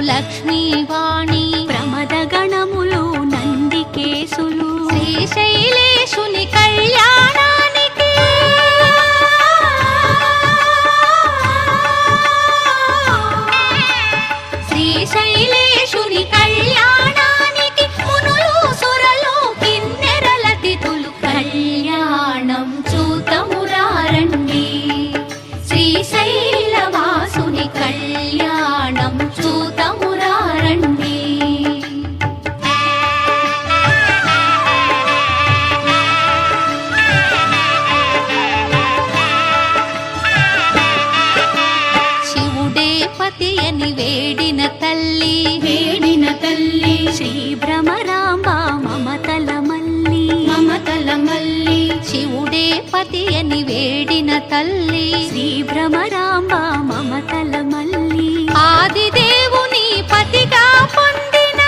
లక్ష్మీవాణి ప్రమద గణములు నందికేశులు శ్రీశైలేశుని కళ్యాణానికి శ్రీశైలేశుని కళ్యాణానికి మునులు సురలు కిన్నెరల తిథులు కళ్యాణం చూతమురారండి శ్రీశైలవాసుని కళ్యాణం చూతమురారండి శివుడే పతి అని వేడిన తల్లి శ్రీ భ్రమరాంబ మమతల మల్లి శివుడే పతి అని వేడిన తల్లి శ్రీ భ్రమరాంబ మమతల మల్లి ఆదిదేవుని పతిగా పొందిన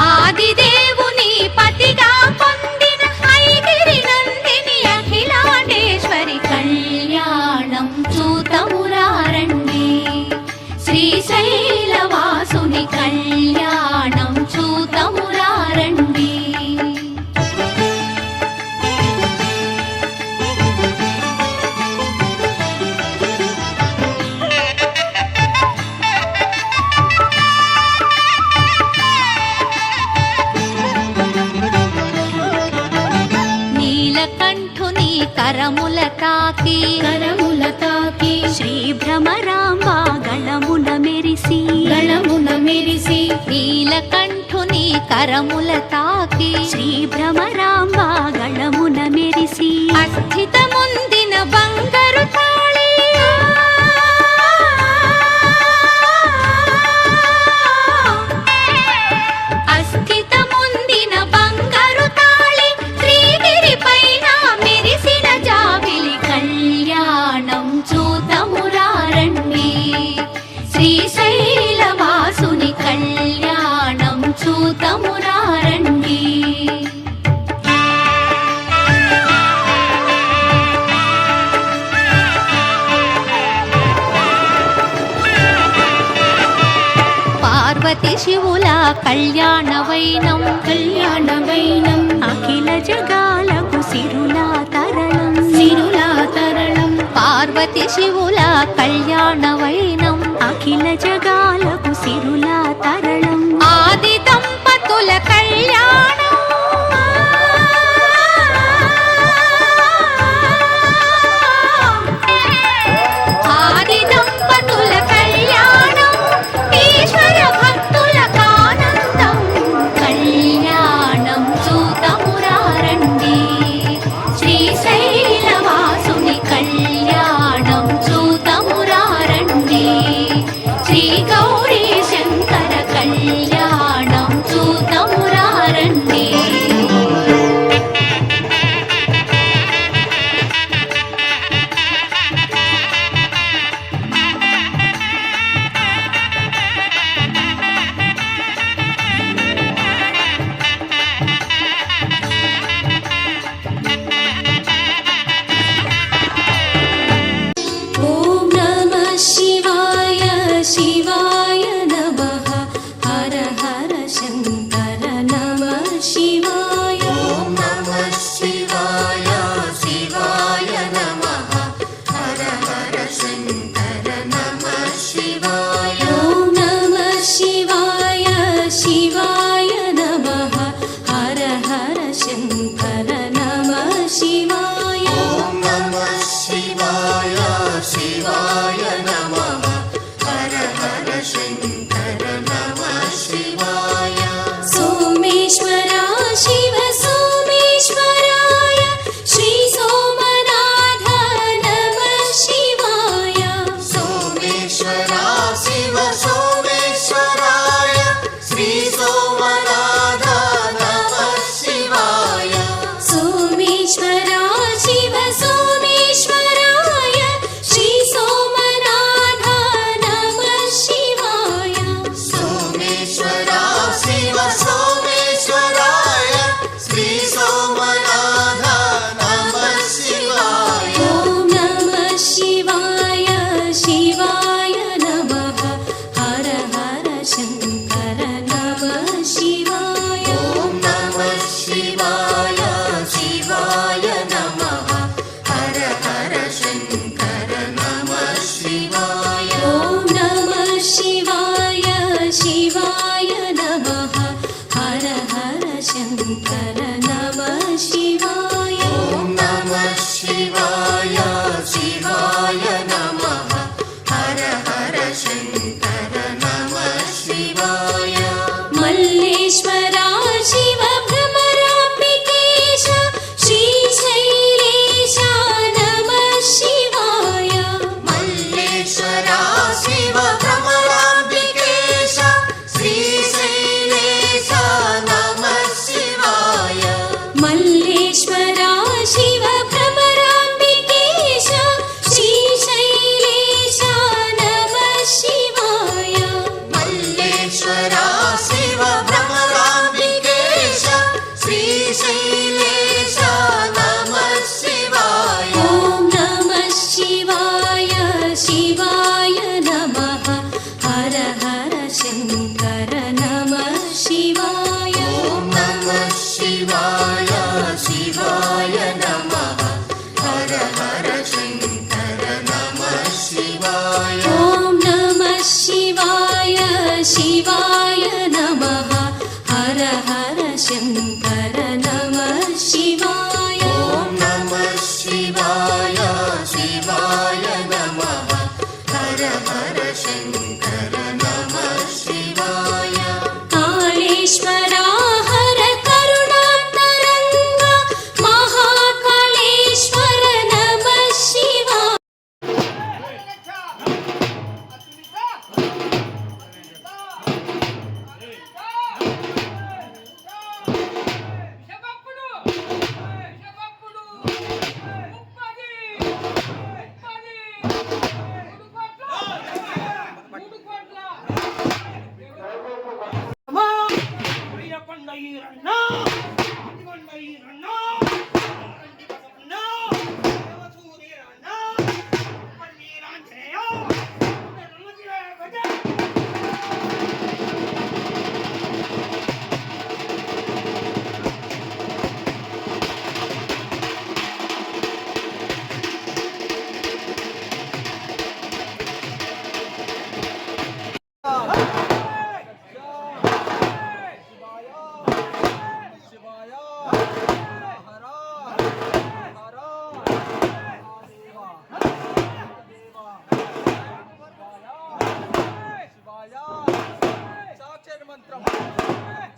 ఆదిదేవుని పతిగా పొందిన ఐగిరి నందిని అఖిలాండేశ్వరి కళ్యాణం చూతమురారండి శ్రీశైలవాసుని కళ్యాణం చూతమురారండి నీలకంఠుని కరముల తాకి శ్రీ భ్రమరాంబ గళమున మెరిసి నీలకంఠుని కరముల తాకి శ్రీ భ్రమరాంబ గళమున మెరిసి అస్థితముందిన బంగారు తాళి అస్థితముందిన బంగారు తాళి శ్రీగిరి పైన మెరిసిన జాబిలి కళ్యాణం చూతమురారండి శ్రీశైలవాసుని కళ్యాణం చూతమురారండి పార్వతి శివుల కళ్యాణవైనం అఖిల జగాలకు సిరులా తరళం పార్వతి శివుల కళ్యాణవైనం అఖిల జగాలకు సిరులా తరళం ఆది దంపతుల కళ్యాణం ఆది దంపతుల కళ్యాణం ఈశ్వర భక్తుల కానందం కళ్యాణం చూతమురారండి శ్రీశైలవాసుని కళ్యాణం చూతమురారండి శ్రీ గౌరీ శంకర నమః శివాయ. ఓం నమః శివాయ శివాయ నమః. హర హర శంకర నమః శివాయ. మల్లేశ్వర శివ భ్రమరాంబికేశ శ్రీశైలేశ నమః శివాయ. మల్లేశ్వర శివ భ్రమరాంబికేశ శ్రీశైలేశ నమః శివాయ. మల్లేశ్వర శివ భ్రమరాంబికేశ శ్రీశైలేశ నమః శివాయ. మల్లేశ్వర శివ భ్రమరాంబికేశ శ్రీశైలేశ నమః శివాయ. ఓం నమః శివాయ శివాయ నమః. హర హర శంకర నమః శివాయ. ఓం నమః శివాయ శివాయ నమః. హర హర శంకర నమః శివాయ. ఓం నమః శివాయ శివాయ నమః. హర హర శంకర నమః శివాయ. ఓం నమః శివాయ శివాయ నమః. హర హర శంకర నమః శివాయ. కాళేశ్వర హర కరుణాంతరంగ మహాకాళేశ్వర నమః శివాయ.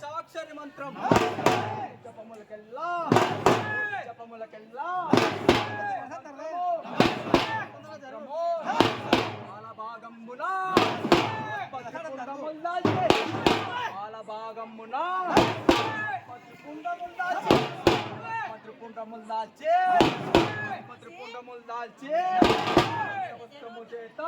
చాక్షరి మంత్రం జపములకెల్లా బాలభాగమున పత్రిపుండములు దాల్చే వస్త్రము చేత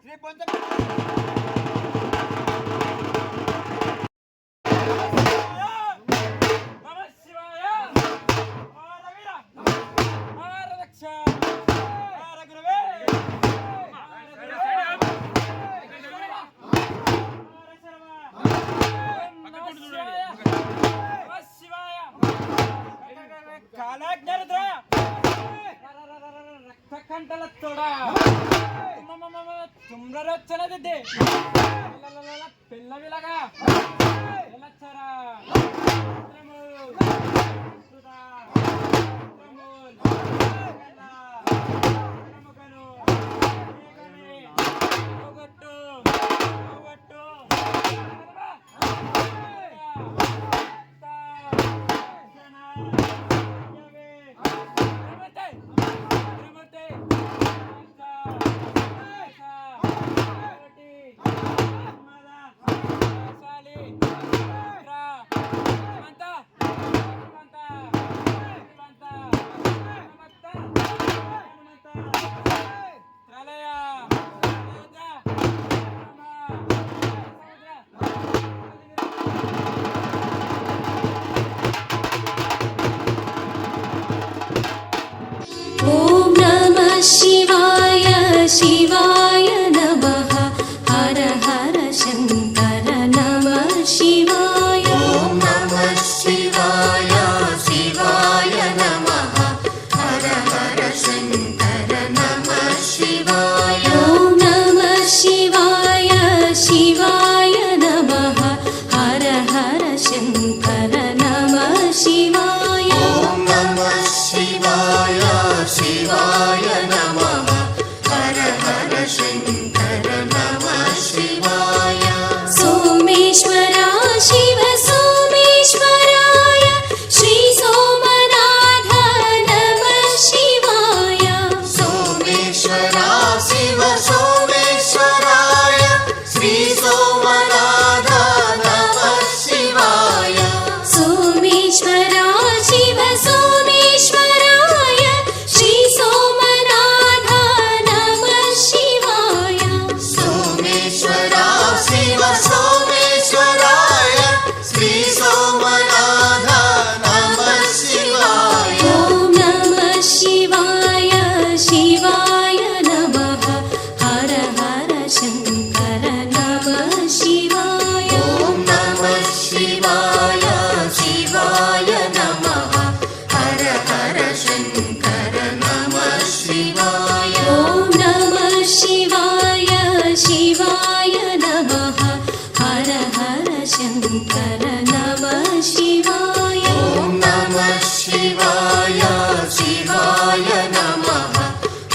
శ్రీ ಕಾಲಾಜ್ಞರದ್ರ ರಕ್ತ ಕಂಟಲ ತೋಡ ತುಮ್ರ ಚೆನ್ನದಿದ್ದೆ పిల్లవిలగ ఎలచ్చర త్రమూల్ సుదా త్రమూల్ ఎల్ల త్రమగను ఏగని ఒగట్టు ఒగట్టు తా జన యవే త్రమతే త్రమతే తా తా కోటి ఓం నమః శివాయ శివాయ నమః హర హర శంకర నమః శివాయ ఓం నమః శివాయ శివాయ నమః హర హర శంకర నమః శివాయ ఓం నమః శివాయ శివాయ నమః హర హర శంకర నమః శివాయ ఓం నమః శివాయ శివాయ నమః హర హర శంకర నమః శివాయ సోమేశ్వర శివ సోమేశ్వరాయ శ్రీ సోమనాథ నమః శివాయ సోమేశ్వర శివ సోమేశ్వరాయ శ్రీ సోమనాథ నమః శివాయ సోమేశ్వర శివ సోమేశ్వరాయ శ్రీ సోమనాథ నమః శివాయ సోమేశ్వర శివ సోమేశ్వరాయ శ్రీ సోమనాథ నమః శివాయ ఓం నమః శివాయ శివాయ నమః హర హర శంకర నమః శివాయ ఓం నమః శివాయ శివాయ నమః హర హర శంకర నమః శివాయ ఓం నమః శివాయ శివాయ నమః హర హర శంకర నమః శివాయ ఓం నమః శివాయ శివాయ నమః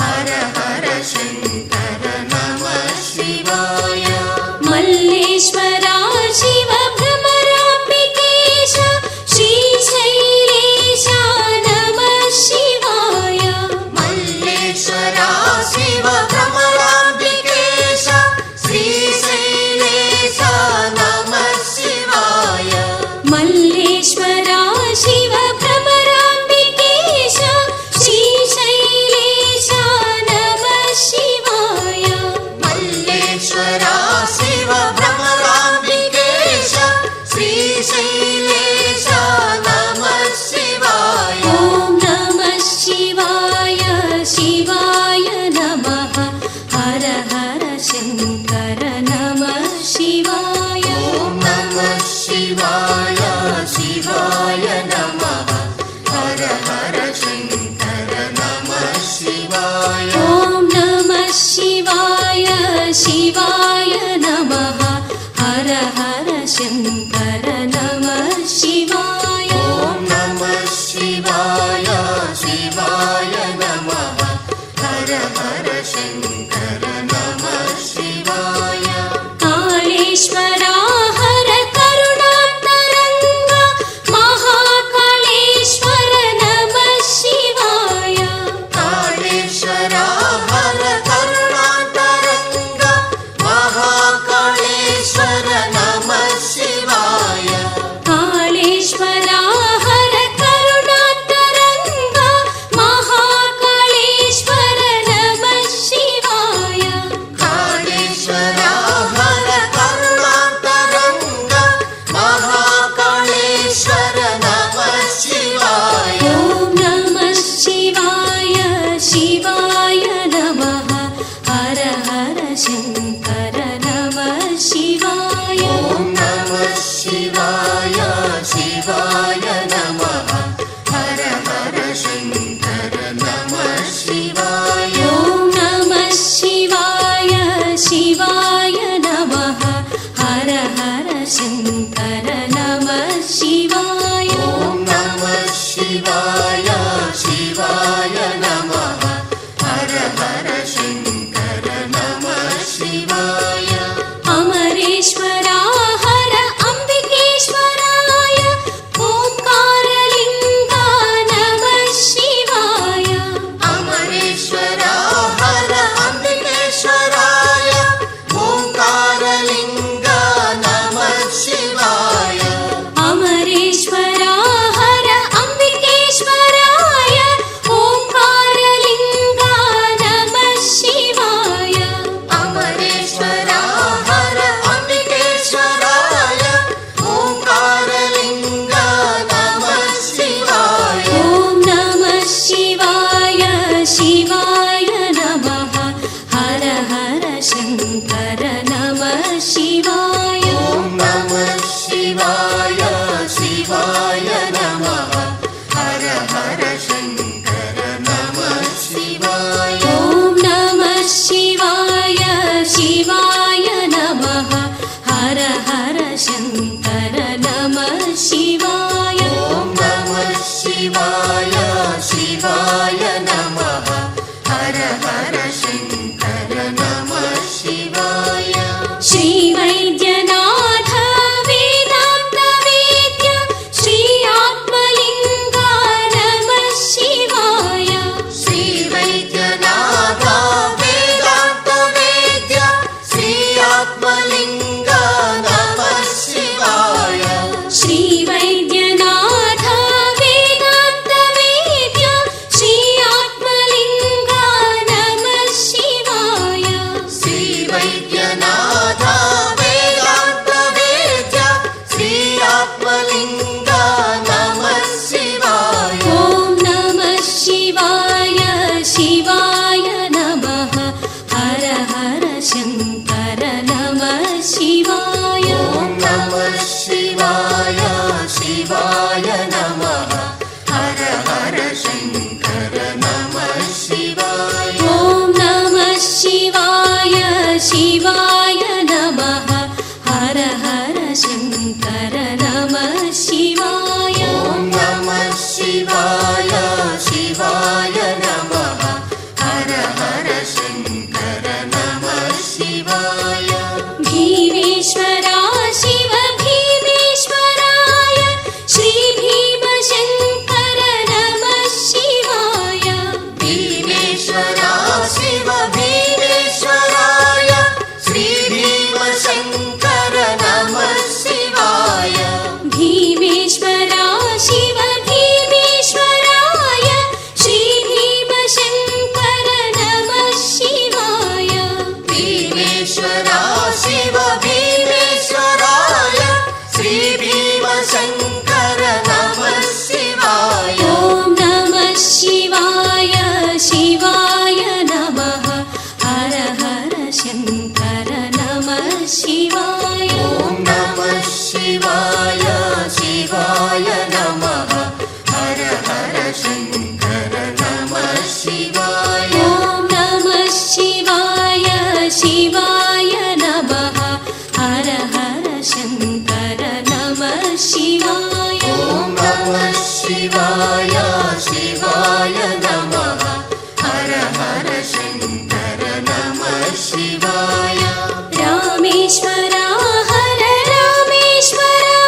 హర హర శంకర నమః శివాయ మల్లేశ్వర శివ భ్రమరాంబికేశ శ్రీశైలేశ నమః శివాయ మల్లేశ్వర శివ భ్రమరాంబికేశ శ్రీశైలేశ నమః శివాయ మల్లేశ్వర శివ భ్రమరాంబికేశ శ్రీశైలేశ నమః శివాయ మల్లేశ్వర శివ భ్రమరాంబికేశ శ్రీశైలేశ నమః శివాయ ఓం నమః శివాయ శివాయ నమః హర హర శంకర నమః శివాయ ఓం నమః శివాయ శివాయ నమః హర హర శంకర నమః శివాయ ఓం నమః శివాయ శివాయ నమః హర హర శంకర నమః శివాయ ఓం నమః శివాయ శివాయ నమః హర హర శంకర నమః శివాయ కాళేశ్వర హర కరుణాంతరంగ మహాకాళేశ్వర నమః శివాయ కాళేశ్వర హర కరుణాంతరంగ మహాకాళేశ్వర నమః శివాయ शङ्कर नमः शिवाय ॐ नमः शिवाय शिवाय नमः हर हर शङ्कर नमः शिवाय अमरेश्वरा हर अम्बिकेश्वराय ओङ्कारलिङ्गा नमः शिवाय अमरेश्वरा हर अम्बिकेश्वराय ओङ्कारलिङ्गा नमः शिवाय अमरेश्वरा हर अम्बिकेश्वराय ओङ्कारलिङ्गा नमः शिवाय अमरेश्वरा हर अम्बिकेश्वराय ओङ्कारलिङ्गा नमः शिवाय ॐ नमः शिवाय शिवाय नमः हर हर शङ्कर नमः शिवाय ॐ नमः शिवाय शिवाय नमः हर हर शङ्कर नमः शिवाय ॐ नमः शिवाय शिवाय नमः हर हर शङ्कर नमः शिवाय ॐ नमः शिवाय शिवाय नमः हर हर शङ्कर नमः शिवाय श्रीवैद्यनाथ वेदान्तवेद्य श्री आत्मलिङ्गा नमः शिवाय श्रीवैद्यनाथ वेदान्तवेद्य श्री आत्मलिङ्गा नमः शिवाय श्रीवैद्यनाथ वेदान्तवेद्य श्री आत्मलिङ्गा नमः शिवाय श्रीवैद्यनाथ वेदान्तवेद्य श्री आत्मलिङ्गा नमः शिवाय ॐ नमः शिवाय शिवाय नमः हर हर शङ्कर नमः शिवाय ॐ नमः शिवाय शिवाय नमः हर हर शङ्कर नमः शिवाय ॐ नमः शिवाय शिवाय नमः हर हर शङ्कर नमः शिवाय ॐ नमः शिवाय शिवाय नमः हर हर शङ्कर नमः शिवाय भीमेश्वरा शिव भीमेश्वराय श्री भीमशङ्कर नमः शिवाय भीमेश्वरा शिव भीमेश्वराय श्री भीमशङ्कर नमः शिवाय भीमेश्वरा शिव भीमेश्वराय श्री भीमशङ्कर नमः शिवाय भीमेश्वरा शिव भीमेश्वराय श्री भीमशङ्कर नमः शिवाय ॐ नमः शिवाय शिवाय नमः हर हर शङ्कर नमः शिवाय ॐ नमः शिवाय शिवाय नमः हर हर शङ्कर नमः शिवाय ॐ नमः शिवाय शिवाय नमः हर हर शङ्कर नमः शिवाय ॐ नमः शिवाय शिवाय नमः हर हर शङ्कर नमः शिवाय रामेश्वरा हर रामेश्वरा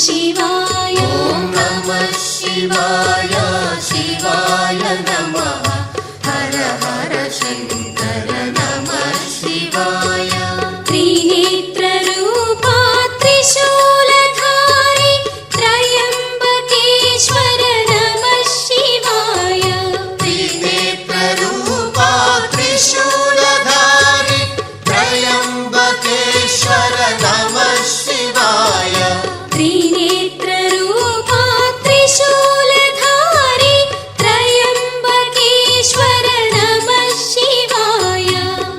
शिवाय ॐ नमः शिवाय शिवाय नमः हर हर शङ्कर नमः शिवाय त्रिनेत्ररूपा त्रिशूलधारी त्रयम्बकेश्वर नमः शिवाय त्रिनेत्ररूपा त्रिशूलधारी त्रयम्बकेश्वर नमः शिवाय त्रिनेत्ररूपा त्रिशूलधारी त्रयम्बकेश्वर नमः शिवाय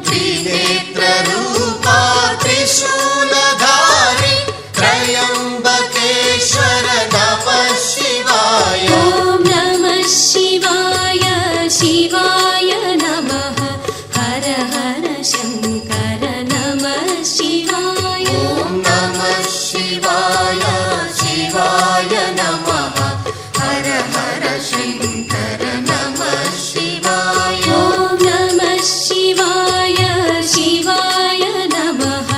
त्रिनेत्ररूपा त्रिशूलधारी त्रयम्बकेश्वर नमः शिवाय ॐ नमः शिवाय शिवाय नमः हर हर शङ्कर नमः शिवाय ॐ नमः शिवाय शिवाय नमः हर हर शङ्कर नमः शिवाय ॐ नमः शिवाय शिवाय नमः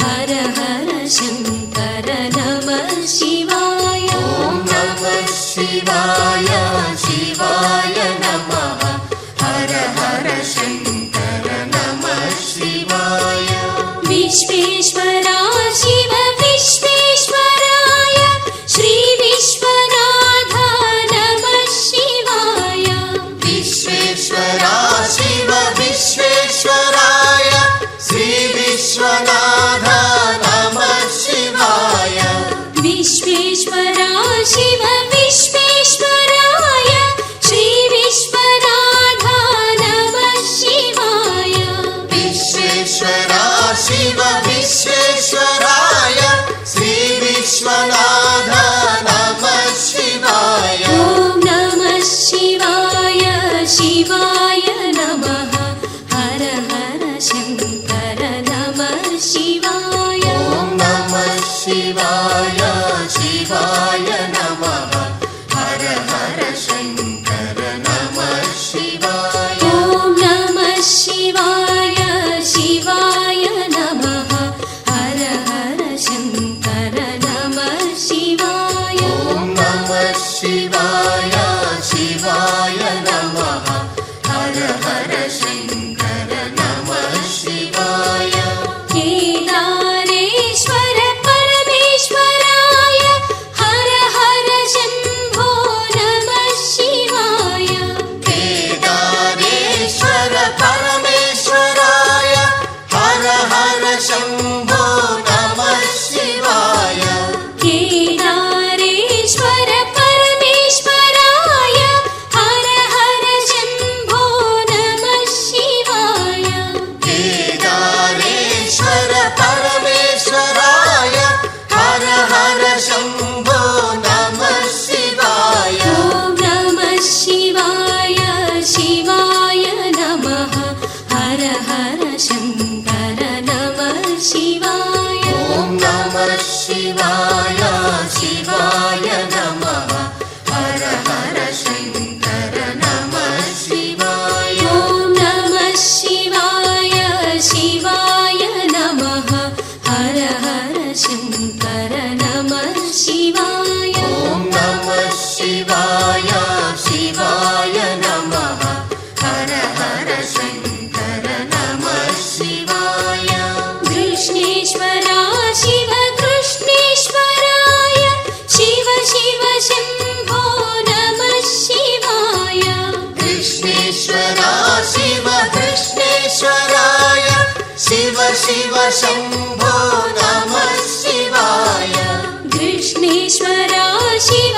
हर हर शङ्कर नमः शिवाय ॐ नमः शिवाय शिवाय नमः हर हर शङ्कर नमः शिवाय विश्वेश्वरा शिव विश्वेश्वराय श्री विश्वनाथ नमः शिवाय विश्वेश्वरा शिव विश्वेश्वराय श्री विश्वनाथ नमः शिवाय विश्वेश्वरा शिव विश्वेश्वराय श्री विश्वनाथ नमः शिवाय विश्वेश्वरा शिव विश्वेश्वराय श्री विश्वनाथ नमः शिवाय ॐ नमः शिवाय शिवाय नमः हर हर शङ्कर नमः शिवाय ॐ नमः शिवाय शिवाय नमः हर हर शङ्कर नमः शिवाय ॐ नमः शिवाय शिवाय नमः हर हर शङ्कर नमः शिवाय ॐ नमः शिवाय शिवाय नमः हर हर शङ्कर नमः शिवाय केदारेश्वर परमेश्वराय हर हर शम्भो नमः शिवाय केदारेश्वर परमेश्वराय हर हर शम्भो नमः शिवाय केदारेश्वर परमेश्वराय हर हर शम्भो नमः शिवाय केदारेश्वर परमेश्वराय हर हर शम्भो नमः शिवाय ॐ नमः शिवाय शिवाय नमः हर हर शङ्कर नमः शिवाय ॐ नमः शिवाय शिवाय नमः हर हर शङ्कर नमः शिवाय ॐ नमः शिवाय शिवाय नमः हर हर शङ्कर नमः शिवाय ॐ नमः शिवाय शिवाय नमः हर हर शङ्कर नमः शिवाय कृष्णेश्वरा शिव कृष्णेश्वराय शिव शिव शम्भो नमः शिवाय कृष्णेश्वरा शिव कृष्णेश्वराय शिव शिव शम्भो नमः शिवाय कृष्णेश्वरा शिव